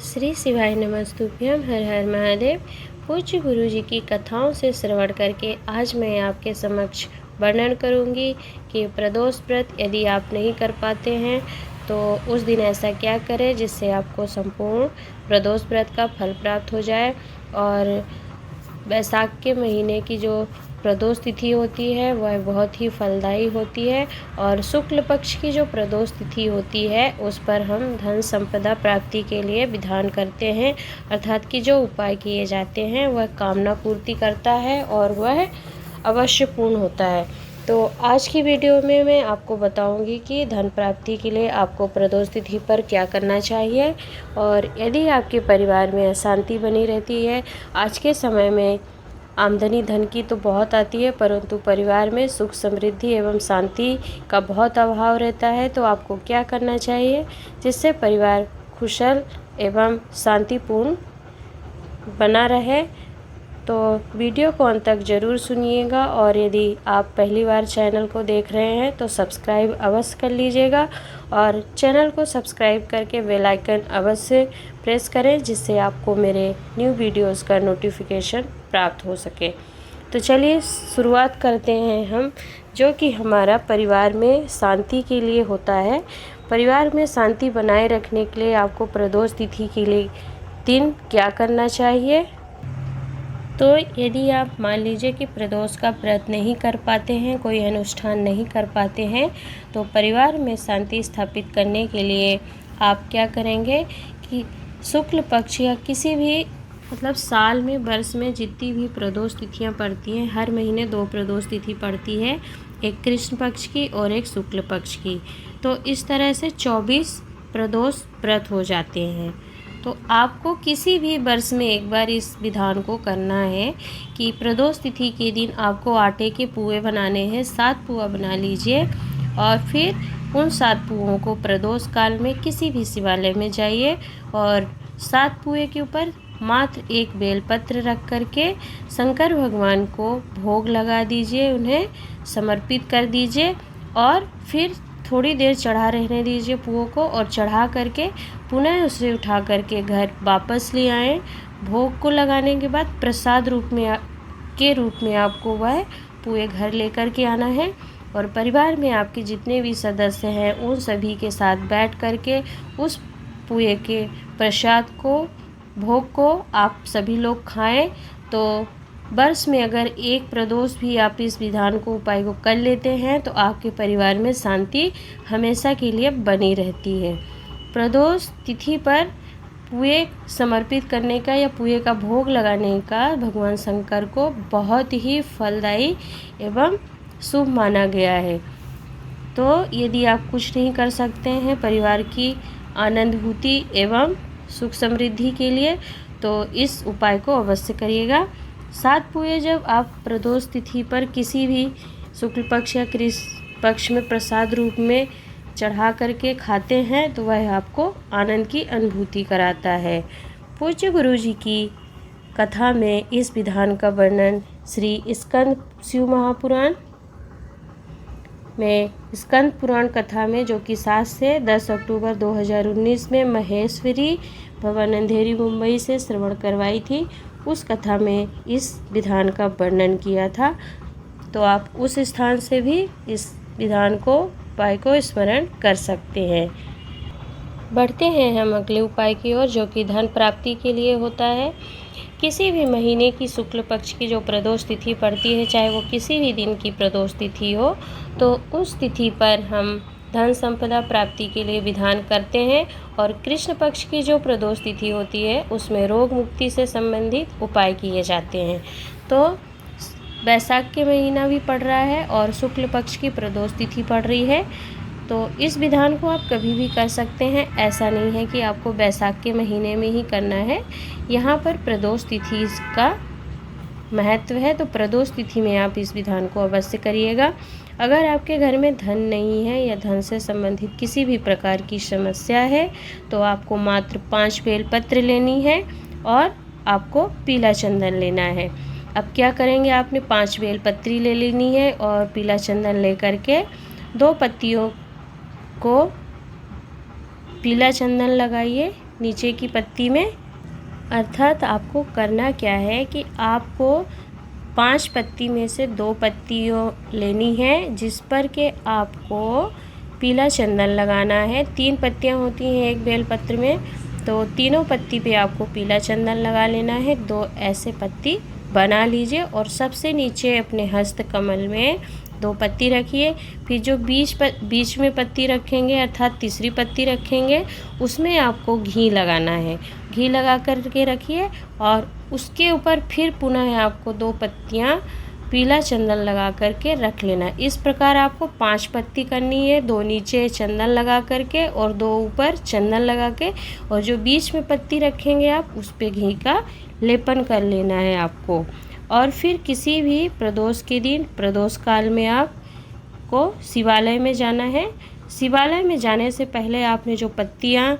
श्री शिवाय नमस्तुभ्यम। हर हर महादेव। पूज्य गुरु जी की कथाओं से श्रवण करके आज मैं आपके समक्ष वर्णन करूंगी कि प्रदोष व्रत यदि आप नहीं कर पाते हैं तो उस दिन ऐसा क्या करें जिससे आपको संपूर्ण प्रदोष व्रत का फल प्राप्त हो जाए। और बैसाख के महीने की जो प्रदोष तिथि होती है वह बहुत ही फलदायी होती है और शुक्ल पक्ष की जो प्रदोष तिथि होती है उस पर हम धन संपदा प्राप्ति के लिए विधान करते हैं, अर्थात कि जो उपाय किए जाते हैं वह कामना पूर्ति करता है और वह अवश्य पूर्ण होता है। तो आज की वीडियो में मैं आपको बताऊंगी कि धन प्राप्ति के लिए आपको प्रदोष तिथि पर क्या करना चाहिए। और यदि आपके परिवार में अशांति बनी रहती है, आज के समय में आमदनी धन की तो बहुत आती है परंतु परिवार में सुख समृद्धि एवं शांति का बहुत अभाव रहता है, तो आपको क्या करना चाहिए जिससे परिवार कुशल एवं शांतिपूर्ण बना रहे। तो वीडियो को अंत तक ज़रूर सुनिएगा और यदि आप पहली बार चैनल को देख रहे हैं तो सब्सक्राइब अवश्य कर लीजिएगा और चैनल को सब्सक्राइब करके बेल आइकन अवश्य प्रेस करें जिससे आपको मेरे न्यू वीडियोस का नोटिफिकेशन प्राप्त हो सके। तो चलिए शुरुआत करते हैं हम, जो कि हमारा परिवार में शांति के लिए होता है। परिवार में शांति बनाए रखने के लिए आपको प्रदोष तिथि के लिए दिन क्या करना चाहिए। तो यदि आप मान लीजिए कि प्रदोष का व्रत नहीं कर पाते हैं, कोई अनुष्ठान नहीं कर पाते हैं, तो परिवार में शांति स्थापित करने के लिए आप क्या करेंगे कि शुक्ल पक्ष या किसी भी साल में वर्ष में जितनी भी प्रदोष तिथियां पड़ती हैं, हर महीने 2 प्रदोष तिथि पड़ती है, एक कृष्ण पक्ष की और एक शुक्ल पक्ष की। तो इस तरह से 24 प्रदोष व्रत हो जाते हैं। तो आपको किसी भी वर्ष में एक बार इस विधान को करना है कि प्रदोष तिथि के दिन आपको आटे के पुए बनाने हैं। 7 पुआ बना लीजिए और फिर उन 7 पुओं को प्रदोष काल में किसी भी शिवालय में जाइए और 7 पुए के ऊपर मात्र एक बेलपत्र रख करके शंकर भगवान को भोग लगा दीजिए, उन्हें समर्पित कर दीजिए और फिर थोड़ी देर चढ़ा रहने दीजिए पुओं को और चढ़ा करके पुनः उसे उठा करके घर वापस ले आएँ। भोग को लगाने के बाद प्रसाद रूप में आपको वह पुए घर लेकर के आना है और परिवार में आपके जितने भी सदस्य हैं उन सभी के साथ बैठ करके उस पुए के प्रसाद को, भोग को आप सभी लोग खाएं। तो वर्ष में अगर एक प्रदोष भी आप इस विधान को, उपाय को कर लेते हैं तो आपके परिवार में शांति हमेशा के लिए बनी रहती है। प्रदोष तिथि पर पुए समर्पित करने का या पुए का भोग लगाने का भगवान शंकर को बहुत ही फलदायी एवं शुभ माना गया है। तो यदि आप कुछ नहीं कर सकते हैं परिवार की आनंदभूति एवं सुख समृद्धि के लिए तो इस उपाय को अवश्य करिएगा। 7 पुए जब आप प्रदोष तिथि पर किसी भी शुक्ल पक्ष या कृष्ण पक्ष में प्रसाद रूप में चढ़ा करके खाते हैं तो वह आपको आनंद की अनुभूति कराता है। पूज्य गुरु जी की कथा में इस विधान का वर्णन श्री स्कंद शिव महापुराण में, स्कंद पुराण कथा में, जो कि 7 से 10 अक्टूबर 2019 में महेश्वरी भवन अंधेरी मुंबई से श्रवण करवाई थी, उस कथा में इस विधान का वर्णन किया था। तो आप उस स्थान से भी इस विधान को, उपाय को स्मरण कर सकते हैं। बढ़ते हैं हम अगले उपाय की ओर, जो कि धन प्राप्ति के लिए होता है। किसी भी महीने की शुक्ल पक्ष की जो प्रदोष तिथि पड़ती है, चाहे वो किसी भी दिन की प्रदोष तिथि हो, तो उस तिथि पर हम धन संपदा प्राप्ति के लिए विधान करते हैं। और कृष्ण पक्ष की जो प्रदोष तिथि होती है उसमें रोग मुक्ति से संबंधित उपाय किए जाते हैं। तो बैसाख के महीना भी पड़ रहा है और शुक्ल पक्ष की प्रदोष तिथि पड़ रही है, तो इस विधान को आप कभी भी कर सकते हैं। ऐसा नहीं है कि आपको बैसाख के महीने में ही करना है, यहाँ पर प्रदोष तिथि का महत्व है, तो प्रदोष तिथि में आप इस विधान को अवश्य करिएगा। अगर आपके घर में धन नहीं है या धन से संबंधित किसी भी प्रकार की समस्या है तो आपको मात्र 5 बेलपत्र लेनी है और आपको पीला चंदन लेना है। अब क्या करेंगे, आपने 5 बेलपत्री ले लेनी है और पीला चंदन लेकर के 2 पत्तियों को पीला चंदन लगाइए नीचे की पत्ती में। अर्थात आपको करना क्या है कि आपको 5 पत्ती में से 2 पत्तियों लेनी है, जिस पर के आपको पीला चंदन लगाना है। 3 पत्तियां होती हैं एक बेलपत्र में, तो तीनों पत्ती पे आपको पीला चंदन लगा लेना है। 2 ऐसे पत्ती बना लीजिए और सबसे नीचे अपने हस्त कमल में 2 पत्ती रखिए। फिर जो बीच में पत्ती रखेंगे अर्थात तीसरी पत्ती रखेंगे, उसमें आपको घी लगाना है। घी लगा कर के रखिए और उसके ऊपर फिर पुनः आपको 2 पत्तियाँ पीला चंदन लगा करके रख लेना। इस प्रकार आपको 5 पत्ती करनी है, 2 नीचे चंदन लगा करके और 2 ऊपर चंदन लगा के, और जो बीच में पत्ती रखेंगे आप उस पे घी का लेपन कर लेना है आपको। और फिर किसी भी प्रदोष के दिन, प्रदोष काल में आपको शिवालय में जाना है। शिवालय में जाने से पहले आपने जो पत्तियाँ,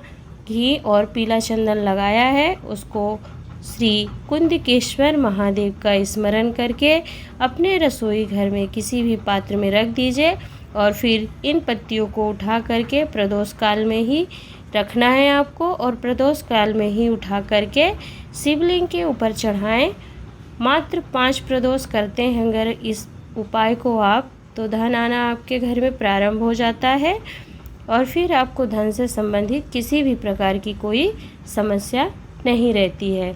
घी और पीला चंदन लगाया है उसको श्री कुंदकेश्वर महादेव का स्मरण करके अपने रसोई घर में किसी भी पात्र में रख दीजिए। और फिर इन पत्तियों को उठा करके प्रदोष काल में ही रखना है आपको, और प्रदोष काल में ही उठा करके शिवलिंग के ऊपर चढ़ाएं। मात्र 5 प्रदोष करते हैं अगर इस उपाय को आप, तो धन आना आपके घर में प्रारंभ हो जाता है और फिर आपको धन से संबंधित किसी भी प्रकार की कोई समस्या नहीं रहती है।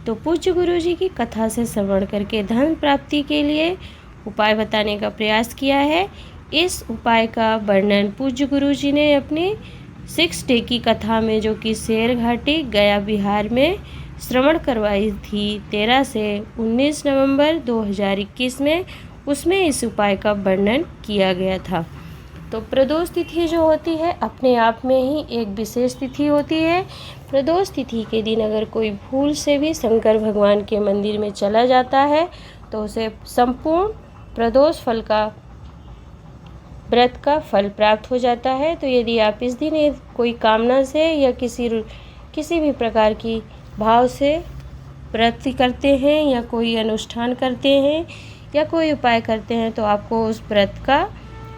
तो पूज्य गुरु जी की कथा से श्रवण करके धन प्राप्ति के लिए उपाय बताने का प्रयास किया है। इस उपाय का वर्णन पूज्य गुरु जी ने अपनी 6 डे की कथा में, जो कि शेर घाटी गया बिहार में श्रवण करवाई थी 13 से 19 नवंबर 2021 में, उसमें इस उपाय का वर्णन किया गया था। तो प्रदोष तिथि जो होती है अपने आप में ही एक विशेष तिथि होती है। प्रदोष तिथि के दिन अगर कोई भूल से भी शंकर भगवान के मंदिर में चला जाता है तो उसे संपूर्ण प्रदोष फल का, व्रत का फल प्राप्त हो जाता है। तो यदि आप इस दिन कोई कामना से या किसी भी प्रकार की भाव से व्रत करते हैं या कोई अनुष्ठान करते हैं या कोई उपाय करते हैं, तो आपको उस व्रत का,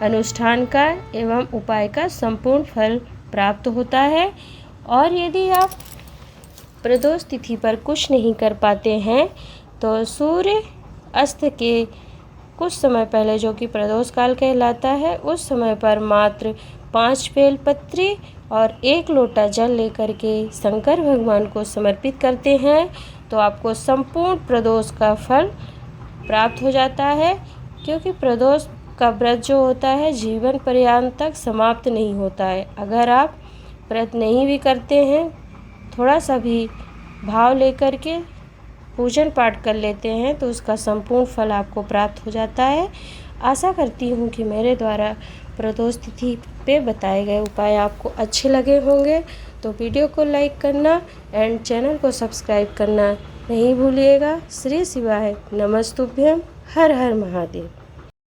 अनुष्ठान का एवं उपाय का संपूर्ण फल प्राप्त होता है। और यदि आप प्रदोष तिथि पर कुछ नहीं कर पाते हैं तो सूर्य अस्त के कुछ समय पहले, जो कि प्रदोष काल कहलाता है, उस समय पर मात्र 5 बेलपत्री और 1 लोटा जल लेकर के शंकर भगवान को समर्पित करते हैं तो आपको संपूर्ण प्रदोष का फल प्राप्त हो जाता है। क्योंकि प्रदोष का व्रत जो होता है जीवन पर्यंत तक समाप्त नहीं होता है। अगर आप व्रत नहीं भी करते हैं, थोड़ा सा भी भाव लेकर के पूजन पाठ कर लेते हैं तो उसका संपूर्ण फल आपको प्राप्त हो जाता है। आशा करती हूँ कि मेरे द्वारा प्रदोष तिथि पे बताए गए उपाय आपको अच्छे लगे होंगे। तो वीडियो को लाइक करना एंड चैनल को सब्सक्राइब करना नहीं भूलिएगा। श्री शिवाय नमस्तुभ्यम। हर हर महादेव।